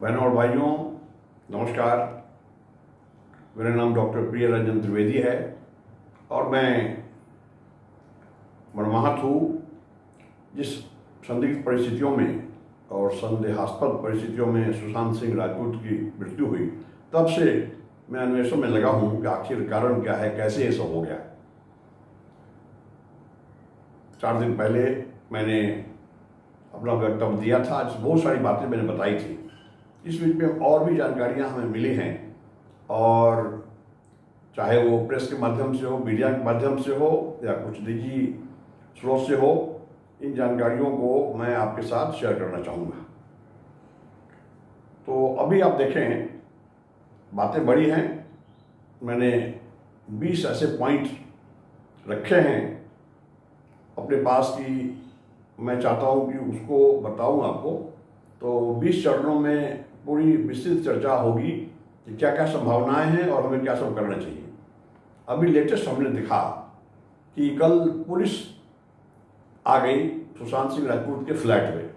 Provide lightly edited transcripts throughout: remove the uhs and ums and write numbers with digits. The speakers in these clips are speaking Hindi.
बहनों और भाइयों, नमस्कार। मेरा नाम डॉक्टर प्रिय रंजन त्रिवेदी है और मैं मर्माहत हूँ जिस संदिग्ध परिस्थितियों में और संदेहास्पद परिस्थितियों में सुशांत सिंह राजपूत की मृत्यु हुई, तब से मैं अन्वेषण में लगा हूँ कि आखिर कारण क्या है, कैसे ये सब हो गया। 4 दिन पहले मैंने अपना वक्तव्य दिया था, बहुत सारी बातें मैंने बताई थी। इस बीच में और भी जानकारियां हमें मिली हैं, और चाहे वो प्रेस के माध्यम से हो, मीडिया के माध्यम से हो या कुछ निजी स्रोत से हो, इन जानकारियों को मैं आपके साथ शेयर करना चाहूँगा। तो अभी आप देखें, बातें बड़ी हैं। मैंने 20 ऐसे पॉइंट रखे हैं अपने पास कि मैं चाहता हूँ कि उसको बताऊँ आपको। तो 20 चरणों में पूरी विस्तृत चर्चा होगी कि क्या क्या संभावनाएं हैं और हमें क्या सब करना चाहिए। अभी लेटेस्ट हमने देखा कि कल पुलिस आ गई सुशांत सिंह राजपूत के फ्लैट में।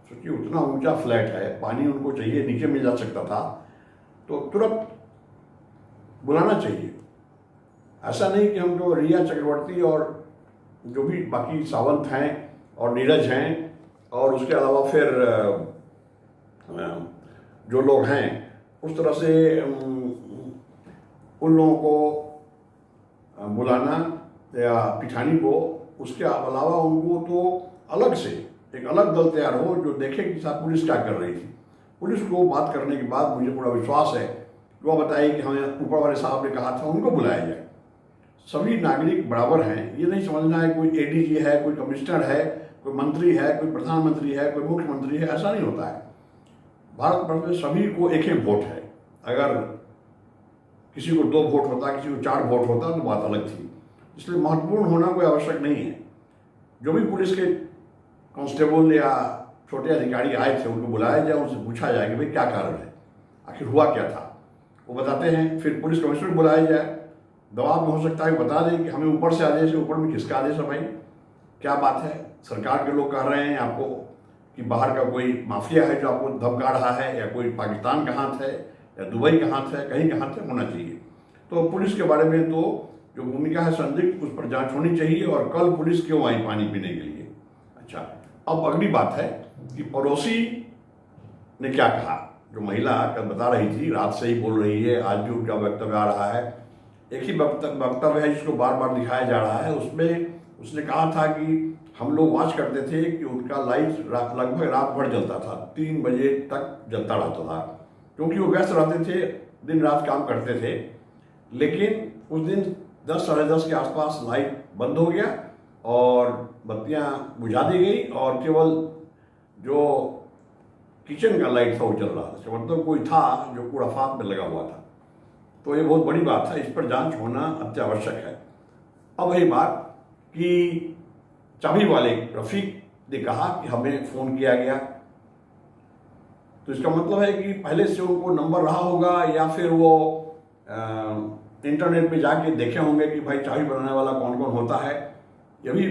क्योंकि उतना ऊंचा फ्लैट है, पानी उनको चाहिए, नीचे मिल जा सकता था, तो तुरंत बुलाना चाहिए। ऐसा नहीं कि हमको रिया चक्रवर्ती और जो भी बाकी सावंत हैं और नीरज हैं और उसके अलावा फिर जो लोग हैं, उस तरह से उन लोगों को बुलाना या पिठानी को, उसके अलावा उनको तो अलग से एक अलग दल तैयार हो जो देखे कि साहब पुलिस क्या कर रही थी। पुलिस को बात करने के बाद मुझे पूरा विश्वास है कि वह बताइए कि हमें ऊपर वाले साहब ने कहा था, उनको बुलाया जाए। सभी नागरिक बराबर हैं, ये नहीं समझना है कोई एडीजी है, कोई कमिश्नर है, कोई मंत्री है, कोई प्रधानमंत्री है, कोई मुख्यमंत्री है, ऐसा नहीं होता है। भारत में सभी को एक एक वोट है। अगर किसी को 2 वोट होता, किसी को 4 वोट होता तो बात अलग थी। इसलिए महत्वपूर्ण होना कोई आवश्यक नहीं है। जो भी पुलिस के कांस्टेबल या छोटे अधिकारी आए थे, उनको बुलाया जाए, उनसे पूछा जाए कि भाई क्या कारण है, आखिर हुआ क्या था। वो बताते हैं, फिर पुलिस कमिश्नर बुलाया जाए। दबाव में हो सकता है बता दें कि हमें ऊपर से आदेश है। ऊपर में किसका आदेश है भाई, क्या बात है? सरकार के लोग कह रहे हैं आपको कि बाहर का कोई माफिया है जो आपको धमका रहा है, या कोई पाकिस्तान का हाथ है, या दुबई का हाथ है, कहीं का हाथ है, होना चाहिए। तो पुलिस के बारे में तो जो भूमिका है संदिग्ध, उस पर जांच होनी चाहिए। और कल पुलिस क्यों आई पानी पीने के लिए? अच्छा, अब अगली बात है कि पड़ोसी ने क्या कहा। जो महिला कल बता रही थी, रात से ही बोल रही है, आज भी उनका वक्तव्य आ रहा है। एक ही वक्तव्य है जिसको बार बार दिखाया जा रहा है। उसमें उसने कहा था कि हम लोग वॉच करते थे कि उनका लाइट लगभग रात भर जलता था, 3 बजे तक जलता रहता था, क्योंकि वो व्यस्त रहते थे, दिन रात काम करते थे। लेकिन उस दिन 10 साढ़े 10 के आसपास लाइट बंद हो गया और बत्तियां बुझा दी गई, और केवल जो किचन का लाइट था वो जल रहा था। मतलब कोई था जो खुराफात में लगा हुआ था। तो ये बहुत बड़ी बात है, इस पर जांच होना अत्यावश्यक है। अब है बात कि चाबी वाले रफीक ने कहा कि हमें फ़ोन किया गया, तो इसका मतलब है कि पहले से उनको नंबर रहा होगा, या फिर वो इंटरनेट पे जाके देखे होंगे कि भाई चाबी बनाने वाला कौन कौन होता है। यह भी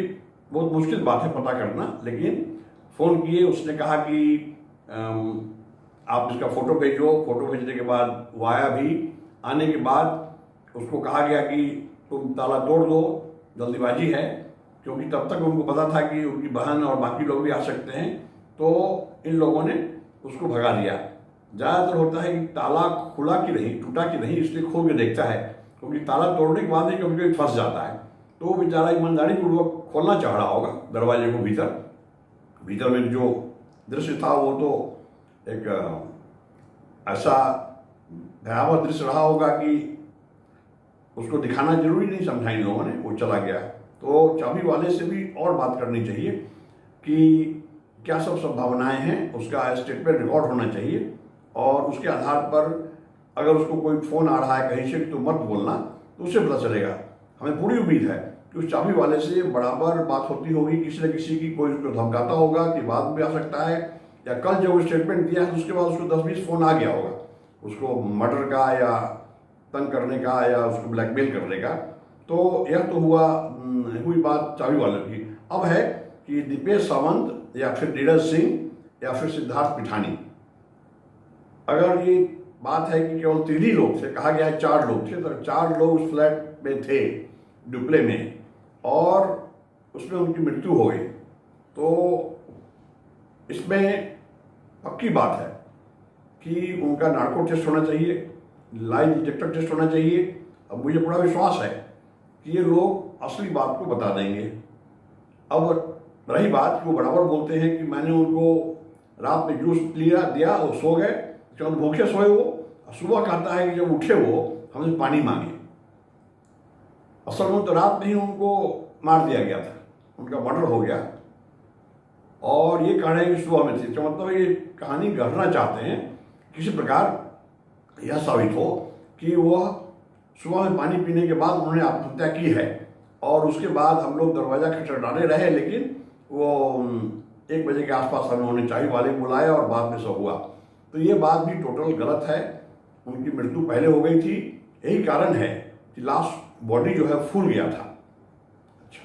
बहुत मुश्किल बात है पता करना। लेकिन फ़ोन किए, उसने कहा कि आप इसका फ़ोटो भेजो। फ़ोटो भेजने के बाद वो आया भी। आने के बाद उसको कहा गया कि तुम ताला तोड़ दो, जल्दीबाजी है, क्योंकि तब तक उनको पता था कि उनकी बहन और बाकी लोग भी आ सकते हैं। तो इन लोगों ने उसको भगा दिया। ज़्यादातर होता है कि ताला खुला कि नहीं, टूटा कि नहीं, इसलिए खोल के देखता है, क्योंकि ताला तोड़ने के बाद ही कभी कभी फंस जाता है। तो वो बेचारा ईमानदारी पूर्वक खोलना चाह रहा होगा दरवाजे को। भीतर में जो दृश्य था वो तो एक ऐसा भयावह दृश्य रहा होगा कि उसको दिखाना जरूरी नहीं समझा इन लोगों ने, वो चला गया। तो चाबी वाले से भी और बात करनी चाहिए कि क्या सब संभावनाएं हैं, उसका स्टेटमेंट रिकॉर्ड होना चाहिए। और उसके आधार पर अगर उसको कोई फ़ोन आ रहा है कहीं से तो मत बोलना, तो उससे पता चलेगा। हमें पूरी उम्मीद है कि उस चाबी वाले से बराबर बात होती होगी, किसी न किसी की, कोई उसको धमकाता होगा कि बाद में आ सकता है, या कल जब वो स्टेटमेंट दिया है उसके बाद उसको 10-20 फ़ोन आ गया होगा, उसको मर्डर का या तंग करने का या उसको ब्लैकमेल करने का। तो यह तो हुई बात चाबी वाले की। अब है कि दीपेश सावंत या फिर नीरज सिंह या फिर सिद्धार्थ पिठानी, अगर ये बात है कि केवल 3 ही लोग थे, कहा गया है 4 लोग थे, तो 4 लोग उस फ्लैट में थे डुप्ले में और उसमें उनकी मृत्यु हो गई, तो इसमें पक्की बात है कि उनका नार्को टेस्ट होना चाहिए, लाई डिटेक्टर टेस्ट होना चाहिए। अब मुझे पूरा विश्वास है कि ये लोग असली बात को बता देंगे। अब रही बात कि वो बराबर बोलते हैं कि मैंने उनको रात में जूस दिया, वो सो गए, जब भूखे सोए वो, सुबह कहता है कि जब उठे वो हमसे पानी मांगे। असल में तो रात में ही उनको मार दिया गया था, उनका मर्डर हो गया और ये कह रहे हैं कि सुबह में थी। तो मतलब ये कहानी गढ़ना चाहते हैं किसी प्रकार यह साबित हो कि वह सुबह में पानी पीने के बाद उन्होंने आत्महत्या की है और उसके बाद हम लोग दरवाज़ा खटखटाने रहे, लेकिन वो 1 बजे के आसपास हम लोगों ने चाय वाले बुलाया और बाद में सब हुआ। तो ये बात भी टोटल गलत है, उनकी मृत्यु पहले हो गई थी। यही कारण है कि लास्ट बॉडी जो है फूल गया था। अच्छा,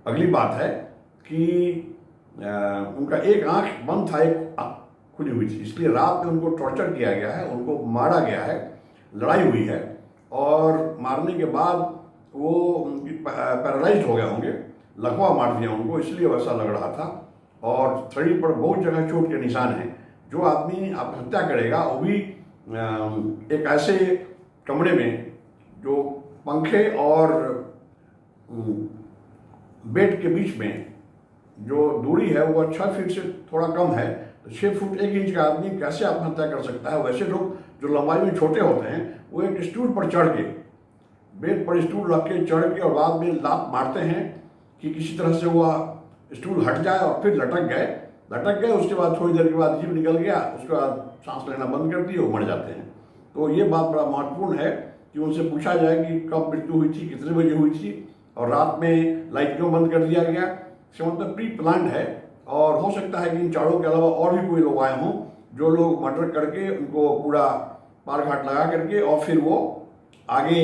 अगली बात है कि उनका एक आंख बंद था, एक आंख खुली हुई थी, इसलिए रात में उनको टॉर्चर किया गया है, उनको मारा गया है, लड़ाई हुई है और मारने के बाद वो पैरालाइज्ड हो गए होंगे, लकवा मार दिया उनको, इसलिए वैसा लग रहा था। और शरीर पर बहुत जगह चोट के निशान हैं। जो आदमी आत्महत्या करेगा वो भी एक ऐसे कमरे में जो पंखे और बेड के बीच में जो दूरी है वो 6 फीट से थोड़ा कम है, तो 6 फुट 1 इंच का आदमी कैसे आत्महत्या कर सकता है। वैसे लोग जो लंबाई में छोटे होते हैं वो एक स्टूल पर चढ़ के, बेड पर स्टूल रख के चढ़ के और बाद में लात मारते हैं कि किसी तरह से वह स्टूल हट जाए और फिर लटक गए, उसके बाद थोड़ी देर के बाद जीव निकल गया, उसके बाद सांस लेना बंद कर दिए, वो मर जाते हैं। तो ये बात बड़ा महत्वपूर्ण है कि उनसे पूछा जाए कि कब मृत्यु हुई थी, कितने बजे हुई थी और रात में लाइट क्यों बंद कर दिया गया। इसका मतलब प्री प्लान्ड है और हो सकता है कि इन चारों के अलावा और भी कोई लोग आए हों जो लोग मर्डर करके उनको पूरा पार घाट लगा करके और फिर वो आगे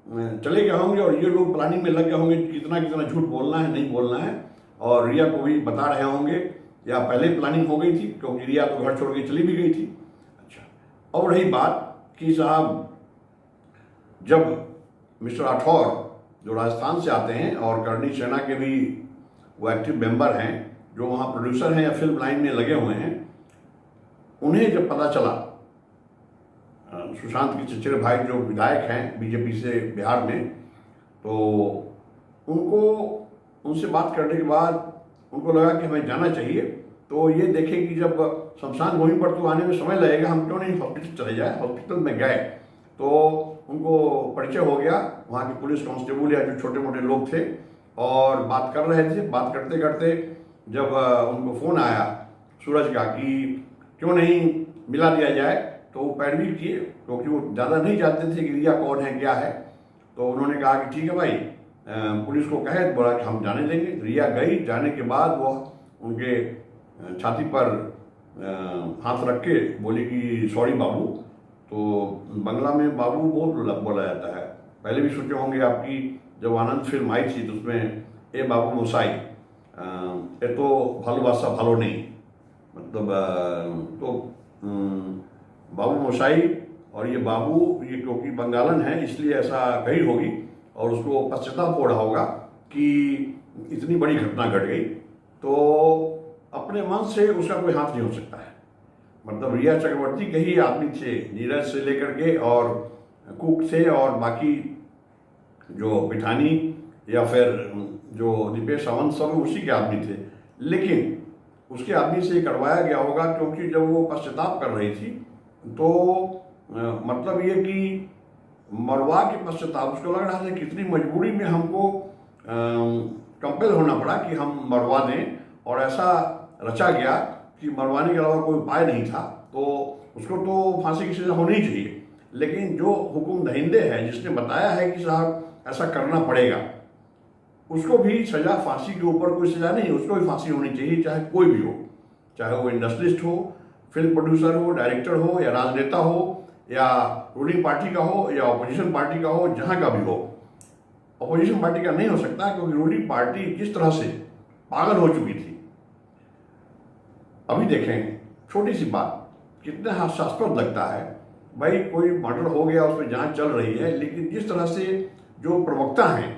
चले गए होंगे और ये लोग प्लानिंग में लग गए होंगे कितना झूठ बोलना है, नहीं बोलना है, और रिया को भी बता रहे होंगे या पहले प्लानिंग हो गई थी क्योंकि रिया तो घर छोड़ के चली भी गई थी। अच्छा, और रही बात कि साहब जब मिस्टर राठौर जो राजस्थान से आते हैं और करणी सेना के भी वो एक्टिव मेंबर हैं, जो वहाँ प्रोड्यूसर हैं या फिल्म लाइन में लगे हुए हैं, उन्हें जब पता चला सुशांत के चचेरे भाई जो विधायक हैं बीजेपी से बिहार में, तो उनसे बात करने के बाद उनको लगा कि हमें जाना चाहिए। तो ये देखें कि जब शमशान भूमि पर तो आने में समय लगेगा, हम क्यों नहीं हॉस्पिटल चले जाए। हॉस्पिटल में गए तो उनको परिचय हो गया, वहाँ के पुलिस कांस्टेबल या जो छोटे मोटे लोग थे और बात कर रहे थे। बात करते करते जब उनको फ़ोन आया सूरज का कि क्यों नहीं मिला दिया जाए, तो वो पैरवी किए क्योंकि वो ज़्यादा नहीं जानते थे कि रिया कौन है क्या है। तो उन्होंने कहा कि ठीक है भाई, पुलिस को कहे, बोला कि हम जाने देंगे। रिया गई, जाने के बाद वो उनके छाती पर हाथ रख के बोली कि सॉरी बाबू। तो बंगला में बाबू बहुत बोला जाता है। पहले भी सोचे होंगे आपकी जब आनंद फिल्म आई थी तो उसमें ए बाबू मोसाई, ये तो भालोबासा भालो नहीं, मतलब तो बाबू मोसाई और ये बाबू, ये क्योंकि बंगालन है इसलिए ऐसा कही होगी और उसको पश्चाताप हो रहा होगा कि इतनी बड़ी घटना घट गई। तो अपने मन से उसका कोई हाथ नहीं हो सकता है। मतलब रिया चक्रवर्ती के ही आदमी थे, नीरज से लेकर के, और कुक थे और बाकी जो पिठानी या फिर जो दीपेश सावंत सब उसी के आदमी थे, लेकिन उसके आदमी से करवाया गया होगा क्योंकि जब वो पश्चाताप कर रही थी तो मतलब ये कि मरवा के पश्चाताप, उसको लग रहा था कितनी मजबूरी में हमको कंपेल होना पड़ा कि हम मरवा दें, और ऐसा रचा गया कि मरवाने के अलावा कोई उपाय नहीं था। तो उसको तो फांसी की सजा होनी चाहिए, लेकिन जो हुकुम दहिंदे है जिसने बताया है कि साहब ऐसा करना पड़ेगा, उसको भी सजा फांसी के ऊपर कोई सजा नहीं, उसको भी फांसी होनी चाहिए, चाहे कोई भी हो, चाहे वो इंडस्ट्रिस्ट हो, फिल्म प्रोड्यूसर हो, डायरेक्टर हो या राजनेता हो या रूलिंग पार्टी का हो या अपोजिशन पार्टी का हो, जहाँ का भी हो। अपोजिशन पार्टी का नहीं हो सकता क्योंकि रूलिंग पार्टी जिस तरह से पागल हो चुकी थी। अभी देखें छोटी सी बात कितना हास्यास्पद लगता है। भाई कोई मर्डर हो गया, उस पर जांच चल रही है, लेकिन जिस तरह से जो प्रवक्ता हैं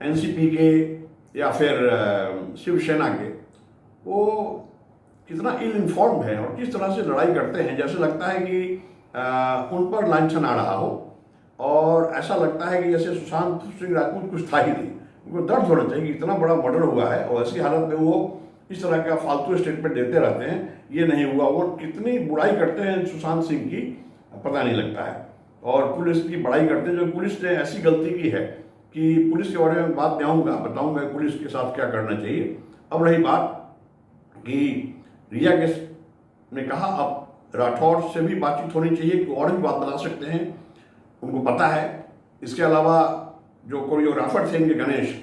एनसीपी के या फिर शिवसेना के, वो कितना इल इन्फॉर्म्ड है और किस तरह से लड़ाई करते हैं, जैसे लगता है कि उन पर लांछन आ रहा हो, और ऐसा लगता है कि जैसे सुशांत सिंह राजपूत कुछ था ही नहीं। उनको दर्द होना चाहिए कि इतना बड़ा मर्डर हुआ है और ऐसी हालत में वो इस तरह का फालतू स्टेटमेंट देते रहते हैं, ये नहीं हुआ। वो कितनी बुराई करते हैं सुशांत सिंह की, पता नहीं लगता है, और पुलिस की बड़ाई करते हैं। जो पुलिस ने ऐसी गलती की है कि पुलिस के बारे में बाद में आऊँगा, बताऊँगा पुलिस के साथ क्या करना चाहिए। अब रही बात कि रिया के ने कहा, अब राठौड़ से भी बातचीत होनी चाहिए कि और भी बात बता सकते हैं, उनको पता है। इसके अलावा जो कोरियोग्राफर थे इनके गणेश,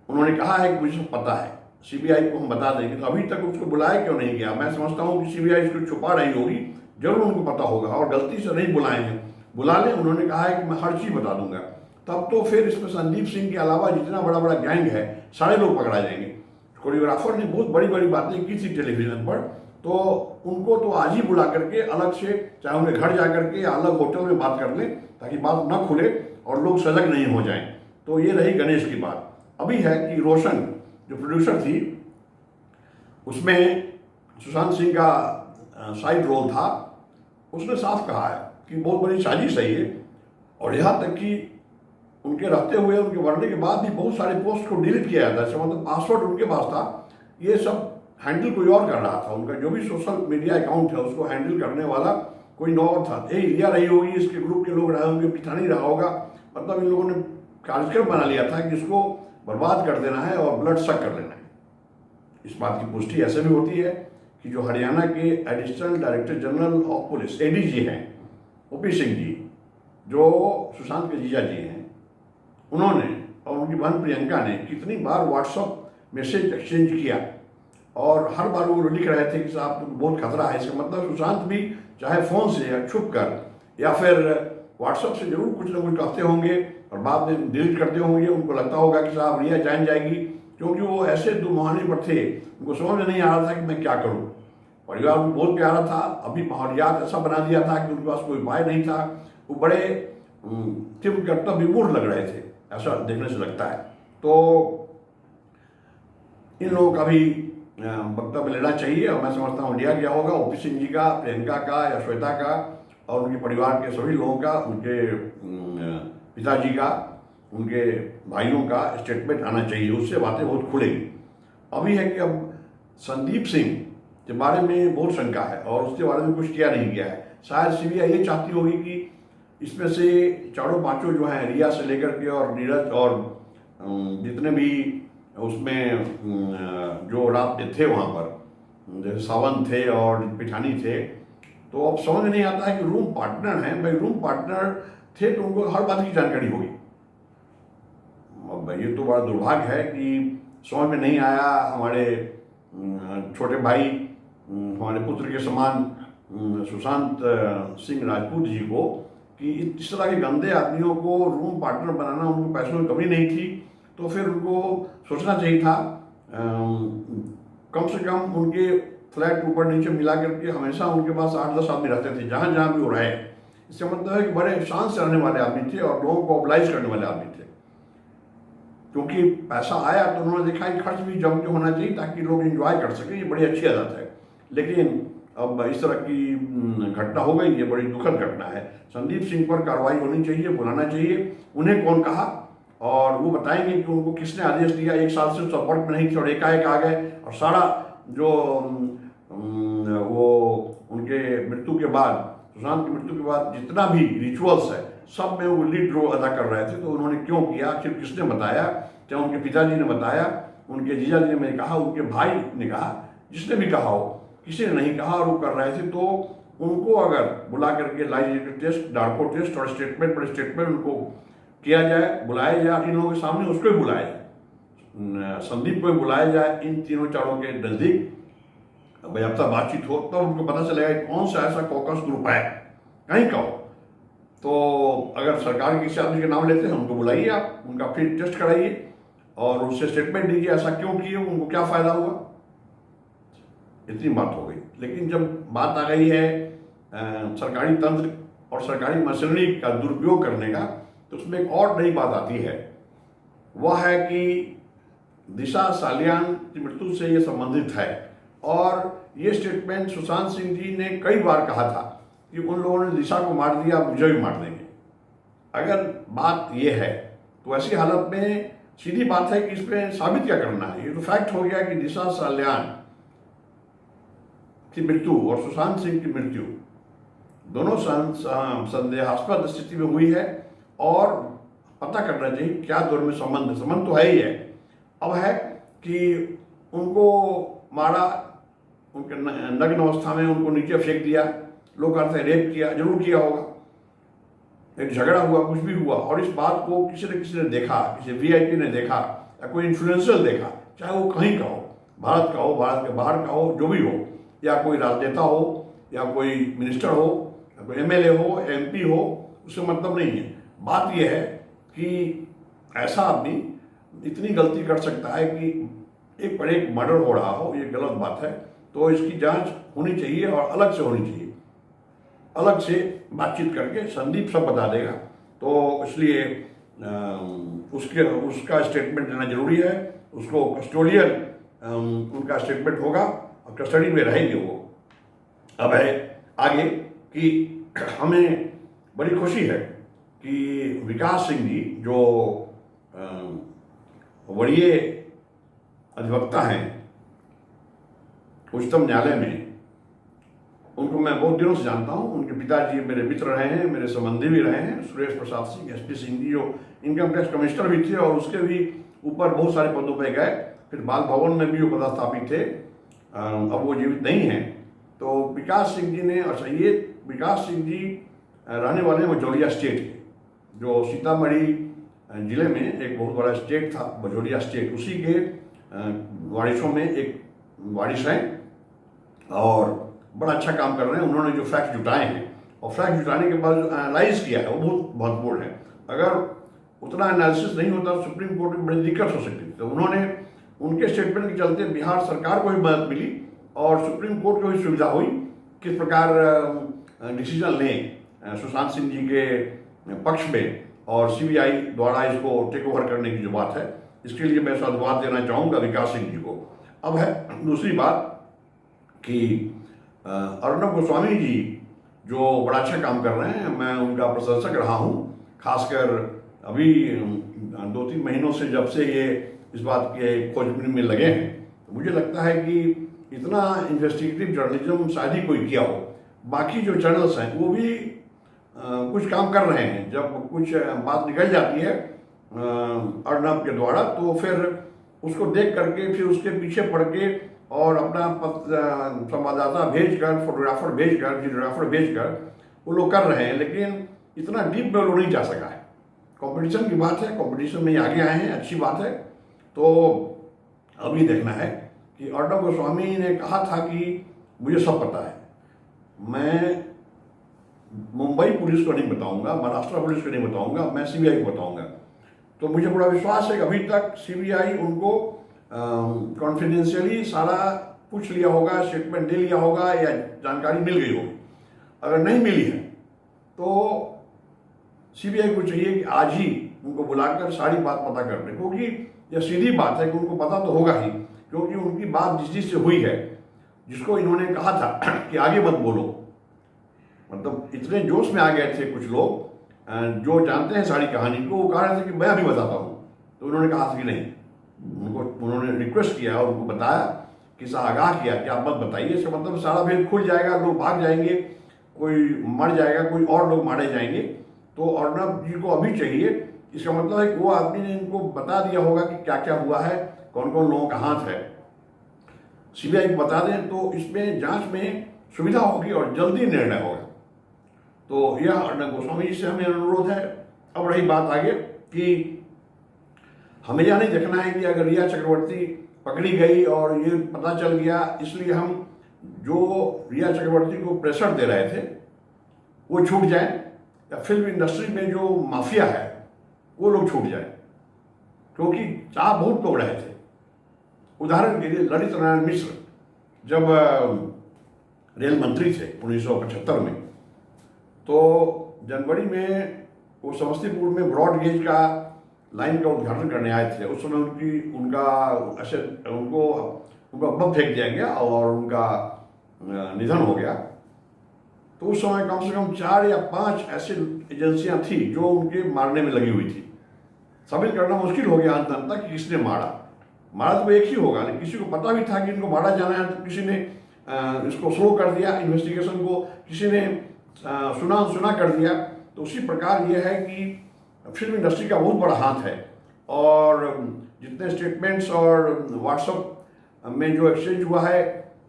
उन्होंने कहा है कि मुझे पता है, सीबीआई को हम बता देंगे। तो अभी तक उसको बुलाया क्यों नहीं गया? मैं समझता हूँ कि सीबीआई इसको छुपा रही होगी, जरूर उनको पता होगा और गलती से नहीं बुलाए हैं। बुला लें, उन्होंने कहा है कि मैं हर चीज़ बता दूंगा। तब तो फिर इसमें संदीप सिंह के अलावा जितना बड़ा बड़ा गैंग है, सारे लोग पकड़ा जाएंगे। कोरियोग्राफर ने बहुत बड़ी बड़ी बातें की थी टेलीविजन पर, तो उनको तो आज ही बुला करके अलग से, चाहे उन्हें घर जा करके या अलग होटल में बात कर लें, ताकि बात न खुले और लोग सजग नहीं हो जाएं। तो ये रही गणेश की बात। अभी है कि रोशन जो प्रोड्यूसर थी, उसमें सुशांत सिंह का साइड रोल था। उसने साफ कहा है कि बहुत बड़ी साजिश है ये, और यहाँ तक कि उनके रहते हुए, उनके मरने के बाद भी बहुत सारे पोस्ट को डिलीट किया जाता है। मतलब पासवर्ड उनके पास था, ये सब हैंडल कोई और कर रहा था। उनका जो भी सोशल मीडिया अकाउंट है उसको हैंडल करने वाला कोई और था। यही रिया रही होगी, इसके ग्रुप के लोग रहे होंगे, पिठानी रहा होगा। मतलब इन लोगों ने कार्यक्रम बना लिया था कि इसको बर्बाद कर देना है और ब्लड सक कर लेना है। इस बात की पुष्टि ऐसे भी होती है कि जो हरियाणा के additional director general of police ADG हैं, ओपी सिंह जी, जो सुशांत के जीजा जी हैं, उन्होंने और उनकी बहन प्रियंका ने कितनी बार व्हाट्सएप मैसेज एक्सचेंज किया, और हर बार वो लिख रहे थे कि साहब बहुत खतरा है। इसका मतलब सुशांत भी चाहे फ़ोन से या छुप कर या फिर व्हाट्सएप से जरूर कुछ ना कुछ कहते होंगे और बाद में डिलीट करते होंगे। उनको लगता होगा कि साहब रिया जान जाएगी, क्योंकि वो ऐसे दो मुहाने पर थे, उनको समझ में नहीं आ रहा था कि मैं क्या करूँ। परिवार उनको बहुत प्यारा था, अभी माहौलियात ऐसा बना दिया था कि उनके पास कोई उपाय नहीं था। वो बड़े तीव्र कर्तव्य विमूढ़ लग रहे थे, ऐसा देखने से लगता है। तो इन लोगों का भी वक्तव्य लेना चाहिए, और मैं समझता हूँ लिया गया होगा। ओपी सिंह जी का, प्रियंका का या श्वेता का और उनके परिवार के सभी लोगों का, उनके पिताजी का, उनके भाइयों का स्टेटमेंट आना चाहिए। उससे बातें बहुत खुलेंगी। अभी है कि अब संदीप सिंह के बारे में बहुत शंका है और उसके बारे में कुछ किया नहीं गया है। शायद सीबीआई ये चाहती होगी कि इसमें से चारों पांचों जो हैं, रिया से लेकर के और नीरज और जितने भी उसमें जो रात थे वहाँ पर, जैसे सावंत थे और पिठानी थे, तो अब समझ नहीं आता है कि रूम पार्टनर हैं। भाई रूम पार्टनर थे तो उनको हर बात की जानकारी होगी। अब ये तो बड़ा दुर्भाग्य है कि समझ में नहीं आया हमारे छोटे भाई, हमारे पुत्र के समान सुशांत सिंह राजपूत जी को, कि इस तरह के गंदे आदमियों को रूम पार्टनर बनाना। उनको पैसों की कमी नहीं थी, तो फिर उनको सोचना चाहिए था कम से कम उनके फ्लैट ऊपर नीचे मिला करके हमेशा उनके पास 8-10 आदमी रहते थे, जहाँ जहाँ भी वो रहे। इसका मतलब है कि बड़े शान से रहने वाले आदमी थे और लोगों को ऑब्लाइज करने वाले आदमी थे। क्योंकि पैसा आया तो उन्होंने देखा कि खर्च भी जम के होना चाहिए ताकि लोग एंजॉय कर सकें। ये बड़ी अच्छी आदत है, लेकिन अब इस तरह की घटना हो गई, ये बड़ी दुखद घटना है। संदीप सिंह पर कार्रवाई होनी चाहिए, बुलाना चाहिए। उन्हें कौन कहा और वो बताएंगे कि उनको किसने आदेश दिया। 1 साल से संपर्क में नहीं थे और एकाएक आ गए, और सारा जो वो उनके मृत्यु के बाद, सुशांत की मृत्यु के बाद जितना भी रिचुअल्स है, सब में वो लीड रोल अदा कर रहे थे। तो उन्होंने क्यों किया, आखिर किसने बताया? चाहे उनके पिताजी ने बताया, उनके जीजा जी ने कहा, उनके भाई ने कहा, जिसने भी कहा हो, किसी ने नहीं कहा और वो कर रहे थे। तो उनको अगर बुला करके लाई टेस्ट, डार्को टेस्ट और स्टेटमेंट पर स्टेटमेंट उनको किया जाए, बुलाया जाए इन लोगों के सामने, उसको भी बुलाया जाए, संदीप को भी बुलाया जाए इन तीनों चारों के नज़दीक। भाई अब तक बातचीत हो तब उनको पता चलेगा कौन सा ऐसा कॉकस ग्रुप है कहीं का हो। तो अगर सरकार किसी आदमी के नाम लेते हैं, उनको बुलाइए, आप उनका फिर टेस्ट कराइए और उससे स्टेटमेंट दीजिए, ऐसा क्यों किए, उनको क्या फ़ायदा हुआ। इतनी बात हो गई। लेकिन जब बात आ गई है सरकारी तंत्र और सरकारी मशीनरी का दुरुपयोग करने का, तो उसमें एक और नई बात आती है। वह है कि दिशा सालियान की मृत्यु से ये संबंधित है, और ये स्टेटमेंट सुशांत सिंह जी ने कई बार कहा था कि उन लोगों ने दिशा को मार दिया, मुझे भी मार देंगे। अगर बात ये है तो ऐसी हालत में सीधी बात है कि इसमें साबित क्या करना है। ये तो फैक्ट हो गया कि दिशा सालियान की मृत्यु और सुशांत सिंह की मृत्यु दोनों संदेहास्पद स्थिति में हुई है, और पता करना चाहिए क्या दौर में संबंध तो है ही है। अब है कि उनको मारा, उनके नग्न अवस्था में उनको नीचे फेंक दिया, लोग कहते हैं रेप किया, जरूर किया होगा, एक झगड़ा हुआ, कुछ भी हुआ, और इस बात को किसी ने देखा, किसी वीआईपी ने देखा या कोई इन्फ्लुएंसर देखा, चाहे वो कहीं का हो, भारत का हो, भारत के बाहर का हो, जो भी हो, या कोई राजनेता हो या कोई मिनिस्टर हो या कोई एमएलए हो, एमपी हो, उससे मतलब नहीं है। बात यह है कि ऐसा आदमी इतनी गलती कर सकता है कि एक पर एक मर्डर हो रहा हो, ये गलत बात है। तो इसकी जांच होनी चाहिए और अलग से होनी चाहिए, अलग से बातचीत करके। संदीप सब बता देगा, तो इसलिए उसका स्टेटमेंट लेना जरूरी है। उसको कस्टोडियन उनका स्टेटमेंट होगा और कस्टडी में रहेंगे वो। अब है आगे कि हमें बड़ी खुशी है कि विकास सिंह जी जो वरीय अधिवक्ता हैं उच्चतम न्यायालय में, उनको मैं बहुत दिनों से जानता हूँ। उनके पिताजी मेरे मित्र रहे हैं, मेरे संबंधी भी रहे हैं, सुरेश प्रसाद सिंह, एसपी सिंह जी जो इनकम टैक्स कमिश्नर भी थे और उसके भी ऊपर बहुत सारे पदों पर गए। फिर बाल भवन में भी वो पदस्थापित थे, अब वो जीवित नहीं हैं। तो विकास सिंह जी ने, अच्छा ये विकास सिंह जी रहने वाले भजोरिया स्टेट के, जो सीतामढ़ी जिले में एक बहुत बड़ा स्टेट था भजोरिया स्टेट, उसी के वारिशों में एक वारिश हैं और बड़ा अच्छा काम कर रहे हैं। उन्होंने जो फैक्ट जुटाए हैं और फैक्ट जुटाने के बाद जो एनालाइज किया है वो बहुत महत्वपूर्ण है। अगर उतना एनालिसिस नहीं होता तो सुप्रीम कोर्ट में बड़ी दिक्कत हो सकती थी। तो उन्होंने, उनके स्टेटमेंट के चलते बिहार सरकार को भी मदद मिली और सुप्रीम कोर्ट को भी सुविधा हुई किस प्रकार डिसीजन लें सुशांत सिंह जी के पक्ष में, और सीबीआई द्वारा इसको टेक ओवर करने की जो बात है, इसके लिए मैं साधुवाद देना चाहूँगा विकास सिंह जी को। अब है दूसरी बात कि अर्नब गोस्वामी जी जो बड़ा अच्छा काम कर रहे हैं, मैं उनका प्रशंसक रहा हूँ। खासकर अभी 2-3 महीनों से जब से ये इस बात के खोजबीन में लगे हैं, तो मुझे लगता है कि इतना इन्वेस्टिगेटिव जर्नलिज्म शायद ही कोई किया हो। बाकी जो चैनल्स हैं वो भी कुछ काम कर रहे हैं। जब कुछ बात निकल जाती है अर्नब के द्वारा, तो फिर उसको देख करके फिर उसके पीछे पड़ के और अपना संवाददाता भेजकर, फोटोग्राफर भेजकर, वीडियोग्राफर भेजकर वो लोग कर रहे हैं, लेकिन इतना डीप में वो लोग नहीं जा सका है। कंपटीशन की बात है, कंपटीशन में आगे आए हैं, अच्छी बात है। तो अभी देखना है कि अर्नब गोस्वामी ने कहा था कि मुझे सब पता है, मैं मुंबई पुलिस को नहीं बताऊंगा, महाराष्ट्र पुलिस को नहीं बताऊंगा, मैं सीबीआई को बताऊंगा। तो मुझे बड़ा विश्वास है कि अभी तक सीबीआई उनको कॉन्फिडेंशियली सारा पूछ लिया होगा, स्टेटमेंट दे लिया होगा या जानकारी मिल गई होगी। अगर नहीं मिली है तो सीबीआई को चाहिए कि आज ही उनको बुलाकर सारी बात पता कर ले, क्योंकि यह सीधी बात है कि उनको पता तो होगा ही, क्योंकि उनकी बात जिस से हुई है, जिसको इन्होंने कहा था कि आगे मत बोलो, मतलब इतने जोश में आ गए थे कुछ लोग जो जानते हैं सारी कहानी को, वो कह रहे थे कि मैं अभी बताता हूँ। तो उन्होंने कहा था कि नहीं, उन्होंने रिक्वेस्ट किया और उनको बताया, किसा आगाह किया कि आप मत बताइए, इसका मतलब सारा भेद खुल जाएगा, लोग भाग जाएंगे, कोई मर जाएगा, कोई और लोग मारे जाएंगे। तो अर्नब जी को अभी चाहिए, इसका मतलब है कि वो आदमी ने इनको बता दिया होगा कि क्या क्या हुआ है, कौन कौन लोगों का हाथ है, सीबीआई को बता दें तो इसमें जांच में सुविधा होगी और जल्दी निर्णय होगा। तो यह अर्नब गोस्वामी जी से हमें अनुरोध है। अब रही बात आगे कि हमें यह नहीं देखना है कि अगर रिया चक्रवर्ती पकड़ी गई और ये पता चल गया, इसलिए हम जो रिया चक्रवर्ती को प्रेशर दे रहे थे वो छूट जाए, या फिल्म इंडस्ट्री में जो माफिया है वो लोग छूट जाए, क्योंकि चाह बहुत लोग रहे थे। उदाहरण के लिए ललित नारायण मिश्र जब रेल मंत्री थे 1975 में। तो जनवरी में वो समस्तीपुर में ब्रॉड गेज का लाइन का उद्घाटन करने आए थे। उस समय उनको बम फेंक दिया गया और उनका निधन हो गया। तो उस समय कम से कम 4 या 5 ऐसी एजेंसियां थी जो उनके मारने में लगी हुई थी। साबित करना मुश्किल हो गया अंत तक कि किसने मारा तो एक ही होगा, लेकिन किसी को पता भी था कि इनको मारा जाना है, तो किसी ने इसको स्लो कर दिया, इन्वेस्टिगेशन को किसी ने सुना कर दिया। तो उसी प्रकार ये है कि फिल्म इंडस्ट्री का बहुत बड़ा हाथ है, और जितने स्टेटमेंट्स और व्हाट्सएप में जो एक्सचेंज हुआ है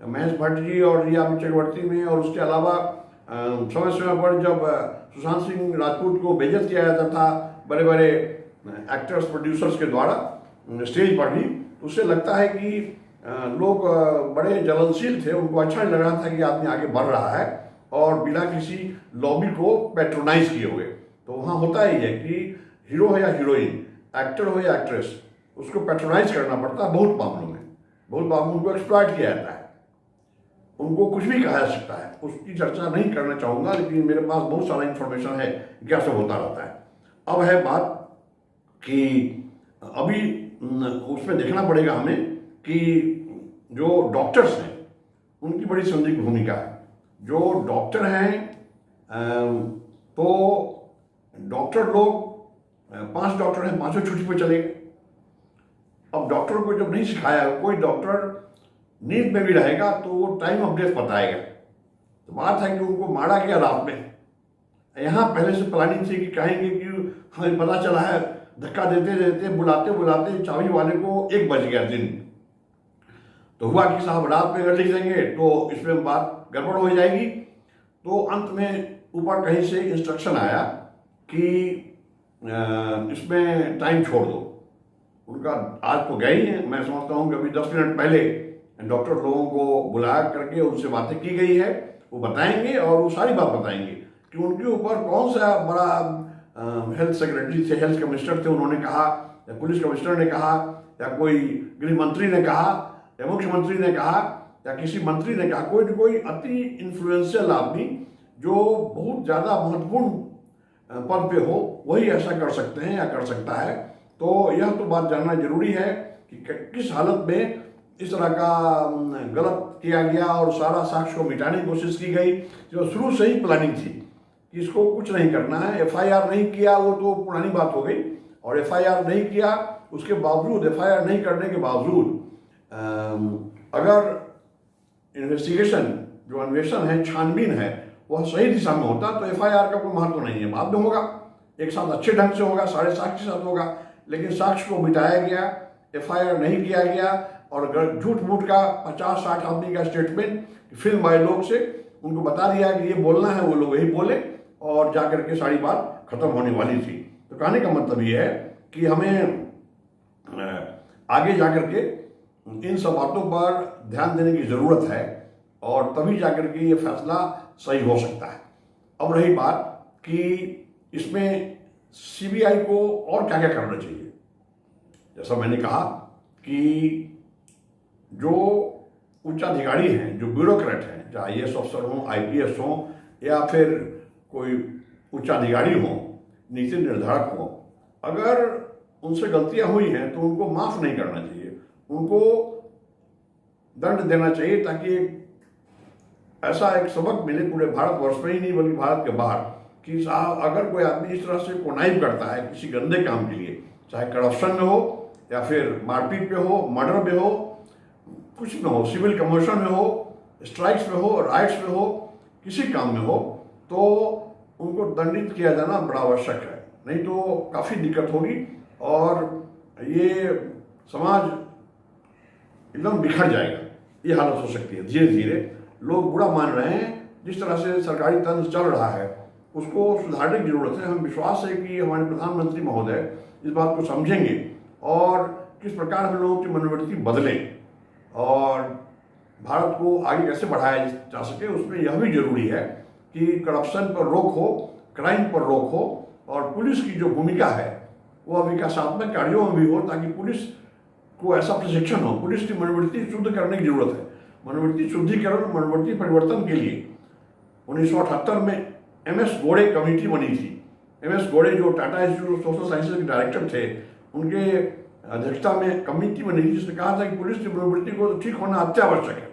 महेश भट्ट जी और रिया चक्रवर्ती में, और उसके अलावा समय समय पर जब सुशांत सिंह राजपूत को बेइज्जत किया जाता था बड़े बड़े एक्टर्स प्रोड्यूसर्स के द्वारा स्टेज पर भी, तो उससे लगता है कि लोग बड़े जलनशील थे। उनको अच्छा नहीं लग रहा था कि आदमी आगे बढ़ रहा है और बिना किसी लॉबी को पैट्रोनाइज किए हुए। तो वहाँ होता ही है कि हीरो है या हीरोइन, एक्टर हो या एक्ट्रेस, उसको पैट्रोनाइज करना पड़ता है। बहुत मामलों में उनको एक्सप्लॉइट किया जाता है, उनको कुछ भी कहा जा सकता है। उसकी चर्चा नहीं करना चाहूँगा, लेकिन मेरे पास बहुत सारा इंफॉर्मेशन है क्या सब होता रहता है। अब है बात कि अभी उसमें देखना पड़ेगा हमें कि जो डॉक्टर्स हैं उनकी बड़ी संदिग्ध भूमिका है। जो डॉक्टर हैं तो डॉक्टर लोग 5 डॉक्टर हैं, 5 छुट्टी पे चले गए। अब डॉक्टर को जब नहीं सिखाया, कोई डॉक्टर नींद में भी रहेगा तो वो टाइम ऑफ डेथ बताएगा। तो बात है कि उनको मारा गया रात में। यहाँ पहले से प्लानिंग थी कि कहेंगे कि हमें पता चला है, धक्का देते देते बुलाते चाबी वाले को 1 बज गया दिन। तो हुआ कि साहब रात में अगर लिख देंगे तो इसमें बात गड़बड़ हो जाएगी। तो अंत में ऊपर कहीं से इंस्ट्रक्शन आया कि इसमें टाइम छोड़ दो। उनका आज तो गए ही हैं, मैं समझता हूँ कि अभी 10 मिनट पहले डॉक्टर लोगों को बुला करके उनसे बातें की गई है। वो बताएंगे और वो सारी बात बताएंगे कि उनके ऊपर कौन सा बड़ा हेल्थ सेक्रेटरी थे, हेल्थ कमिश्नर थे, उन्होंने कहा, या पुलिस कमिश्नर ने कहा, या कोई गृह मंत्री ने कहा, या मुख्यमंत्री ने कहा, या किसी मंत्री ने कहा, कोई अति इन्फ्लुएंशियल आदमी जो बहुत ज़्यादा महत्वपूर्ण पद पे हो वही ऐसा कर सकते हैं या कर सकता है। तो यह तो बात जानना जरूरी है कि किस हालत में इस तरह का गलत किया गया और सारा साक्ष्य को मिटाने की कोशिश की गई। जो शुरू से ही प्लानिंग थी कि इसको कुछ नहीं करना है। एफआईआर नहीं किया वो तो पुरानी बात हो गई, और एफआईआर नहीं किया उसके बावजूद, एफआईआर नहीं करने के बावजूद अगर इन्वेस्टिगेशन जो अन्वेषण है, छानबीन है, वह सही दिशा में होता तो एफआईआर का कोई महत्व नहीं है। बाद में होगा, एक साथ अच्छे ढंग से होगा, सारे साक्ष्य के साथ होगा, लेकिन साक्ष्य को मिटाया गया, एफआईआर नहीं किया गया, और झूठ मूठ का 50-60 आदमी का स्टेटमेंट फिल्म वाले लोग से उनको बता दिया कि ये बोलना है, वो लोग यही बोले, और जाकर के सारी बात खत्म होने वाली थी। तो कहने का मतलब ये है कि हमें आगे जाकर के इन सब बातों पर ध्यान देने की ज़रूरत है, और तभी जाकर के ये फैसला सही हो सकता है। अब रही बात कि इसमें सीबीआई को और क्या क्या करना चाहिए। जैसा मैंने कहा कि जो उच्चाधिकारी हैं, जो ब्यूरोक्रेट हैं, चाहे आईएएस अफसर हों, आईपीएस हों, या फिर कोई उच्चाधिकारी हों, नीति निर्धारक हों, अगर उनसे गलतियां हुई हैं तो उनको माफ़ नहीं करना चाहिए, उनको दंड देना चाहिए, ताकि ऐसा एक सबक मिले पूरे भारतवर्ष में ही नहीं बल्कि भारत के बाहर, कि साहब अगर कोई आदमी इस तरह से कोनाइव करता है किसी गंदे काम के लिए, चाहे करप्शन में हो या फिर मारपीट पे हो, मर्डर पे हो, कुछ में हो, सिविल कमर्शन में हो, स्ट्राइक्स में हो, राइट्स में हो, किसी काम में हो, तो उनको दंडित किया जाना बड़ा आवश्यक है। नहीं तो काफ़ी दिक्कत होगी और ये समाज एकदम बिखर जाएगा। ये हालत हो सकती है। धीरे धीरे लोग बुरा मान रहे हैं। जिस तरह से सरकारी तंत्र चल रहा है उसको सुधारने की जरूरत है। हमें विश्वास है कि हमारे प्रधानमंत्री महोदय इस बात को समझेंगे और किस प्रकार हम लोगों की मनोवृत्ति बदले और भारत को आगे कैसे बढ़ाया जा सके, उसमें यह भी जरूरी है कि करप्शन पर रोक हो, क्राइम पर रोक हो, और पुलिस की जो भूमिका है वह विकासात्मक कार्यों में भी हो, ताकि पुलिस को ऐसा प्रशिक्षण हो। पुलिस की मनोवृत्ति शुद्ध करने की जरूरत है। मनोवृत्ति शुद्धिकरण, मनोवृत्ति परिवर्तन के लिए 1978 में MS गोड़े कमेटी बनी थी। MS गोड़े जो Tata institute of social sciences के डायरेक्टर थे, उनके अध्यक्षता में कमेटी बनी थी जिसने कहा था कि पुलिस की मनोवृत्ति को तो ठीक होना अत्यावश्यक है।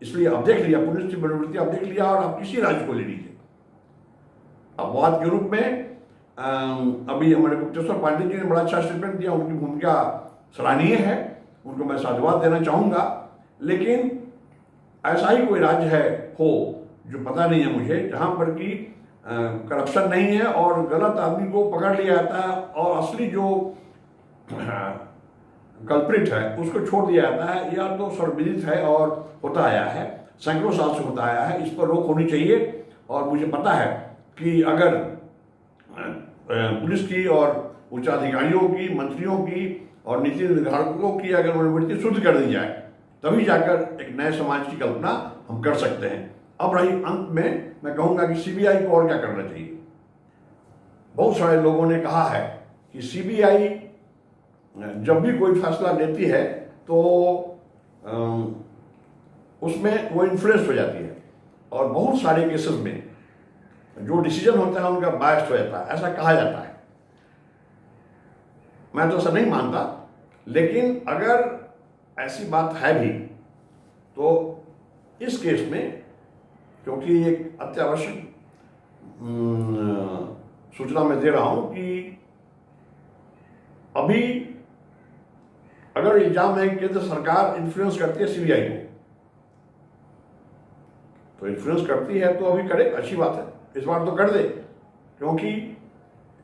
इसलिए अब देख लिया, पुलिस की मनोवृत्ति आप देख लिया और आप किसी राज्य को ले लीजिए। अपवाद के रूप में अभी हमारे गुप्तेश्वर पांडे जी ने बड़ा अच्छा स्टेटमेंट दिया, उनकी भूमिका सराहनीय है, उनको मैं साधुवाद देना चाहूँगा। लेकिन ऐसा ही कोई राज्य है हो जो पता नहीं है मुझे, जहाँ पर कि करप्शन नहीं है और गलत आदमी को पकड़ लिया जाता है और असली जो कल्प्रिट है उसको छोड़ दिया जाता है, या तो सर्वविदित है और होता आया है, सैकड़ों साल से होता आया है। इस पर रोक होनी चाहिए। और मुझे पता है कि अगर पुलिस की और उच्चाधिकारियों की, मंत्रियों की और नीति निर्धारकों की अगर मनोवृत्ति शुद्ध कर दी जाए, तभी जाकर एक नए समाज की कल्पना हम कर सकते हैं। अब रही अंत में मैं कहूँगा कि CBI को और क्या करना चाहिए। बहुत सारे लोगों ने कहा है कि CBI जब भी कोई फैसला लेती है तो उसमें वो इन्फ्लुएंस हो जाती है और बहुत सारे केसेस में जो डिसीजन होता है उनका बायस्ड हो जाता है, ऐसा कहा जाता है। मैं तो ऐसा नहीं मानता, लेकिन अगर ऐसी बात है भी तो इस केस में, क्योंकि एक अत्यावश्यक सूचना मैं दे रहा हूं कि अभी अगर इल्जाम है कि केंद्र सरकार इन्फ्लुएंस करती है CBI को, तो इन्फ्लुएंस करती है तो अभी करे, अच्छी बात है, इस बार तो कर दे। क्योंकि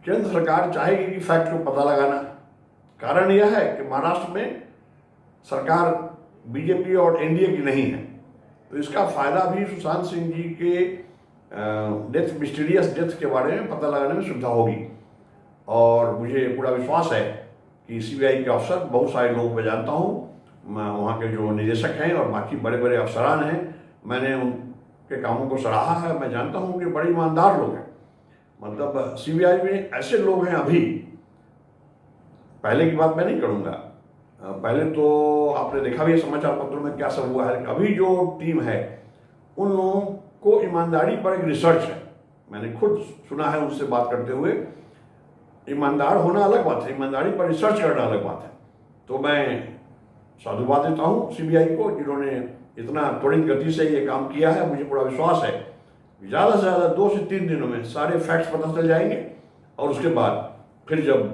केंद्र सरकार चाहेगी कि फैक्ट को पता लगाना। कारण यह है कि महाराष्ट्र में सरकार BJP और NDA की नहीं है, तो इसका फायदा भी सुशांत सिंह जी के मिस्टीरियस डेथ के बारे में पता लगाने में सुविधा होगी। और मुझे पूरा विश्वास है कि CBI के अफसर, बहुत सारे लोग मैं जानता हूँ, वहाँ के जो निदेशक हैं और बाकी बड़े बड़े अफसरान हैं, मैंने उनके कामों को सराहा है। मैं जानता हूँ कि बड़े ईमानदार लोग हैं। मतलब CBI में ऐसे लोग हैं अभी, पहले की बात मैं नहीं करूँगा, पहले तो आपने देखा भी है समाचार पत्रों में क्या सब हुआ है। अभी जो टीम है उन लोगों को ईमानदारी पर एक रिसर्च है, मैंने खुद सुना है उनसे बात करते हुए। ईमानदार होना अलग बात है, ईमानदारी पर रिसर्च करना अलग बात है। तो मैं साधुवाद देता हूँ CBI को, जिन्होंने इतना त्वरित गति से ये काम किया है। मुझे पूरा विश्वास है ज़्यादा से ज़्यादा 2 से 3 दिनों में सारे फैक्ट्स पता चल जाएंगे और उसके बाद फिर जब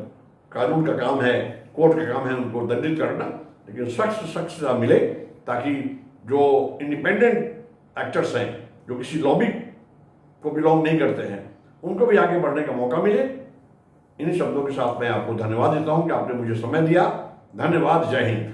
कानून का काम है, कोर्ट का काम है उनको दंडित करना, लेकिन सख्त सख्त सजा मिले, ताकि जो इंडिपेंडेंट एक्टर्स हैं, जो किसी लॉबी को बिलोंग नहीं करते हैं, उनको भी आगे बढ़ने का मौका मिले। इन्हीं शब्दों के साथ मैं आपको धन्यवाद देता हूं कि आपने मुझे समय दिया। धन्यवाद। जय हिंद।